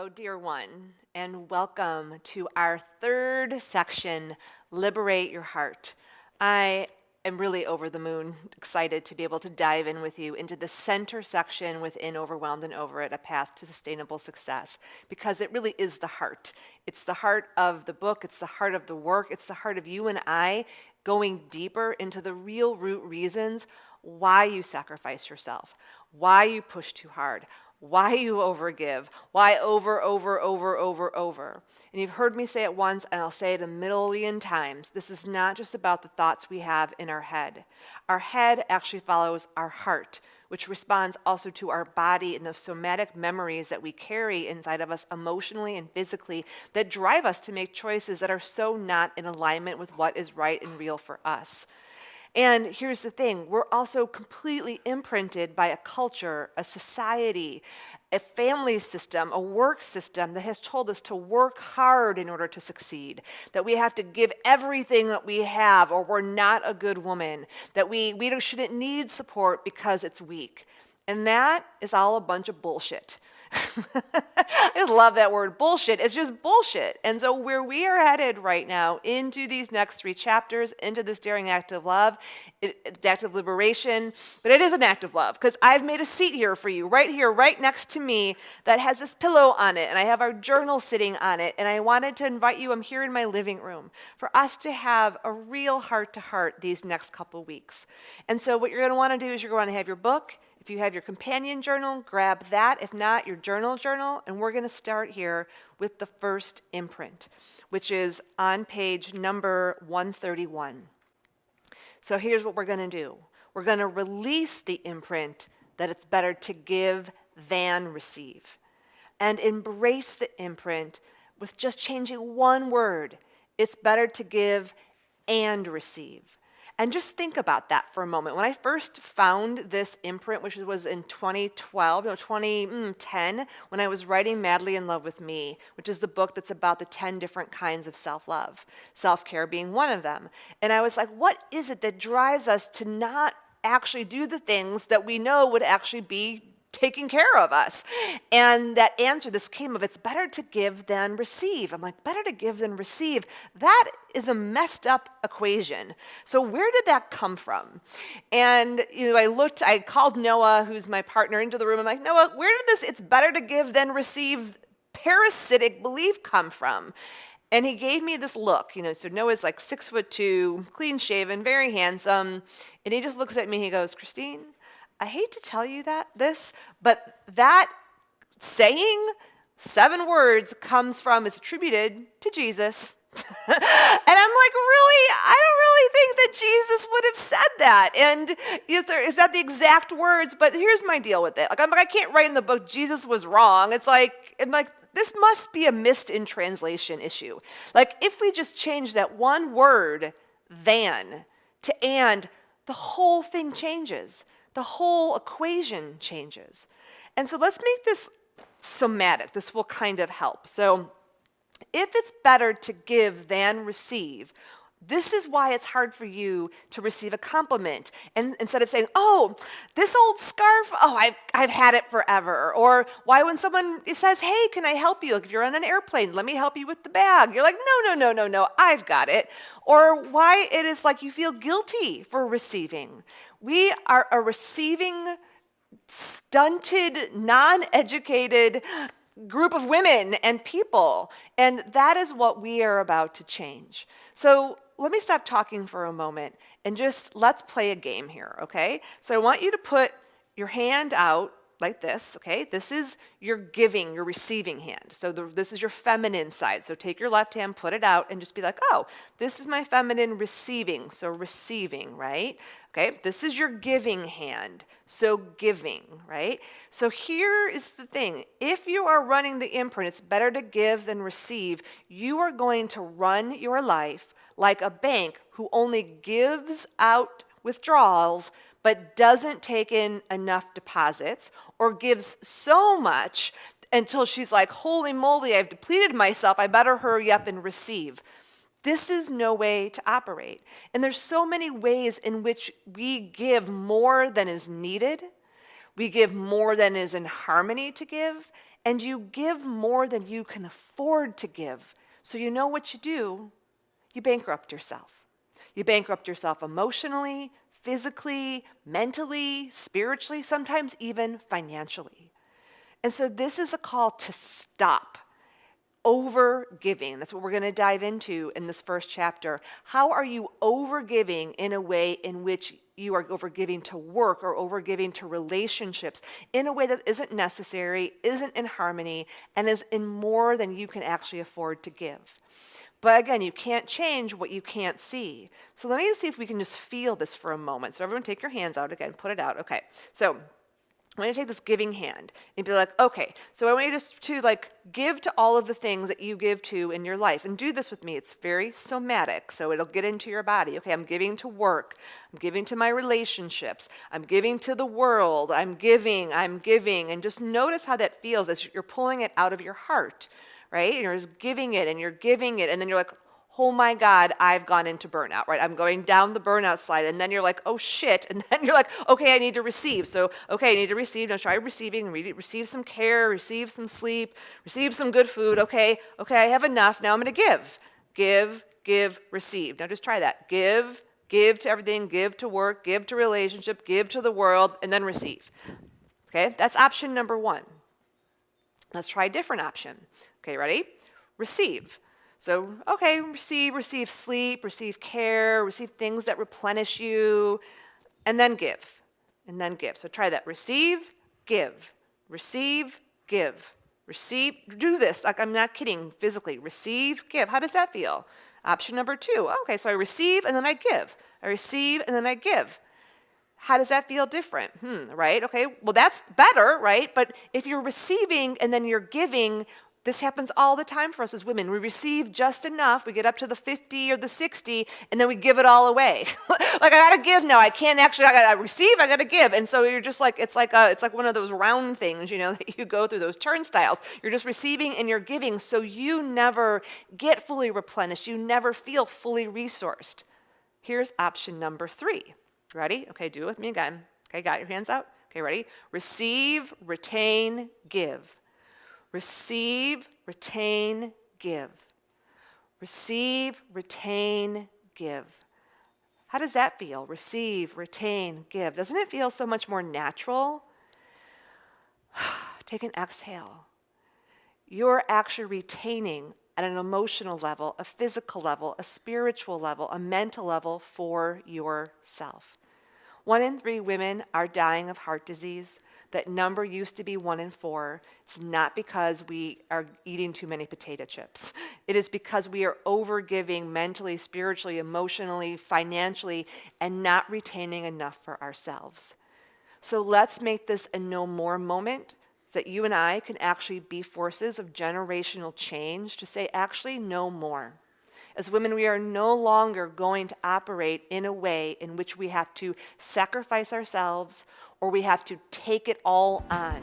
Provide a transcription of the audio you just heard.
Hello, dear one, and welcome to our third section, Liberate Your Heart. I am really over the moon, excited to be able to dive in with you into the center section within Overwhelmed and Over It, A Path to Sustainable Success, because it really is the heart. It's the heart of the book, it's the heart of the work, it's the heart of you and I going deeper into the real root reasons why you sacrifice yourself, why you push too hard, why you overgive, why over. And you've heard me say it once, and I'll say it a million times. This is not just about the thoughts we have in our head. Our head actually follows our heart, which responds also to our body and the somatic memories that we carry inside of us emotionally and physically that drive us to make choices that are so not in alignment with what is right and real for us. And here's the thing, we're also completely imprinted by a culture, a society, a family system, a work system that has told us to work hard in order to succeed, that we have to give everything that we have or we're not a good woman, that we shouldn't need support because it's weak. And that is all a bunch of bullshit. I just love that word, bullshit. It's just bullshit. And so where we are headed right now into these next 3 chapters, into this daring act of love, it's act of liberation, but it is an act of love because I've made a seat here for you, right here, right next to me that has this pillow on it, and I have our journal sitting on it, and I wanted to invite you, I'm here in my living room, for us to have a real heart-to-heart these next couple weeks. And so what you're going to want to do is you're going to have your book. If you have your companion journal, grab that. If not, your journal, and we're going to start here with the first imprint, which is on page number 131. So here's what we're going to do. We're going to release the imprint that it's better to give than receive, and embrace the imprint with just changing one word. It's better to give and receive. And just think about that for a moment. When I first found this imprint, which was in 2010, when I was writing Madly in Love with Me, which is the book that's about the 10 different kinds of self-love, self-care being one of them. And I was like, what is it that drives us to not actually do the things that we know would actually be taking care of us? And that answer, this came of, it's better to give than receive. I'm like, better to give than receive. That is a messed up equation. So where did that come from? And I called Noah, who's my partner, into the room. I'm like, Noah, where did this it's better to give than receive parasitic belief come from? And he gave me this look, so Noah's like 6'2", clean shaven, very handsome. And he just looks at me, he goes, Christine, I hate to tell you but that saying, 7 words, is attributed to Jesus. And I'm like, really? I don't really think that Jesus would have said that. And is that the exact words? But here's my deal with it. I can't write in the book, Jesus was wrong. I'm like, this must be a missed in translation issue. Like, if we just change that one word, than, to and, the whole thing changes. The whole equation changes. And so let's make this somatic. This will kind of help. So if it's better to give than receive, this is why it's hard for you to receive a compliment. And instead of saying, oh, this old scarf, I've had it forever. Or why when someone says, hey, can I help you? Like if you're on an airplane, let me help you with the bag. You're like, no, I've got it. Or why it is like you feel guilty for receiving. We are a receiving, stunted, non-educated group of women and people. And that is what we are about to change. So let me stop talking for a moment and just let's play a game here, okay? So I want you to put your hand out like this, okay? This is your giving, your receiving hand. So this is your feminine side. So take your left hand, put it out, and just be like, oh, this is my feminine receiving. So receiving, right? Okay, this is your giving hand. So giving, right? So here is the thing. If you are running the imprint, it's better to give than receive. You are going to run your life like a bank who only gives out withdrawals but doesn't take in enough deposits, or gives so much until she's like, holy moly, I've depleted myself, I better hurry up and receive. This is no way to operate. And there's so many ways in which we give more than is needed. We give more than is in harmony to give, and you give more than you can afford to give. So you know what you do? You bankrupt yourself. You bankrupt yourself emotionally, physically, mentally, spiritually, sometimes even financially. And so this is a call to stop over giving. That's what we're going to dive into in this first chapter. How are you over giving in a way in which you are over giving to work or over giving to relationships in a way that isn't necessary, isn't in harmony, and is in more than you can actually afford to give? But again, you can't change what you can't see. So let me see if we can just feel this for a moment. So everyone take your hands out again, put it out. Okay, so I'm going to take this giving hand and be like, okay, so I want you just to like give to all of the things that you give to in your life. And do this with me. It's very somatic, so it'll get into your body. Okay, I'm giving to work. I'm giving to my relationships. I'm giving to the world. I'm giving. And just notice how that feels as you're pulling it out of your heart. Right? And you're just giving it, and then you're like, oh my God, I've gone into burnout, right? I'm going down the burnout slide, and then you're like, oh shit, and then you're like, okay, I need to receive. So, okay, I need to receive. Now try receiving, receive some care, receive some sleep, receive some good food. Okay, I have enough. Now I'm going to give, receive. Now just try that. Give to everything, give to work, give to relationship, give to the world, and then receive. Okay, that's option number one. Let's try a different option. Okay, ready? Receive. So, okay, receive sleep, receive care, receive things that replenish you, and then give. So try that. Receive, give. Receive, give. Receive, do this. Like, I'm not kidding, physically. Receive, give. How does that feel? Option number two. Okay, so I receive and then I give. I receive and then I give. How does that feel different? Right? Okay, well, that's better, right? But if you're receiving and then you're giving, this happens all the time for us as women. We receive just enough. We get up to the 50 or the 60, and then we give it all away. Like, I gotta give now. I can't actually. I gotta receive. I gotta give. And so you're just like, it's like one of those round things, that you go through, those turnstiles. You're just receiving and you're giving, so you never get fully replenished. You never feel fully resourced. Here's option number three. Ready? Okay, do it with me again. Okay, got your hands out? Okay, ready? Receive, retain, give. Receive, retain, give. Receive, retain, give. How does that feel? Receive, retain, give. Doesn't it feel so much more natural? Take an exhale. You're actually retaining at an emotional level, a physical level, a spiritual level, a mental level for yourself. 1 in 3 women are dying of heart disease. That number used to be 1 in 4. It's not because we are eating too many potato chips. It is because we are overgiving mentally, spiritually, emotionally, financially, and not retaining enough for ourselves. So let's make this a no more moment, so that you and I can actually be forces of generational change to say, actually, no more. As women, we are no longer going to operate in a way in which we have to sacrifice ourselves or we have to take it all on.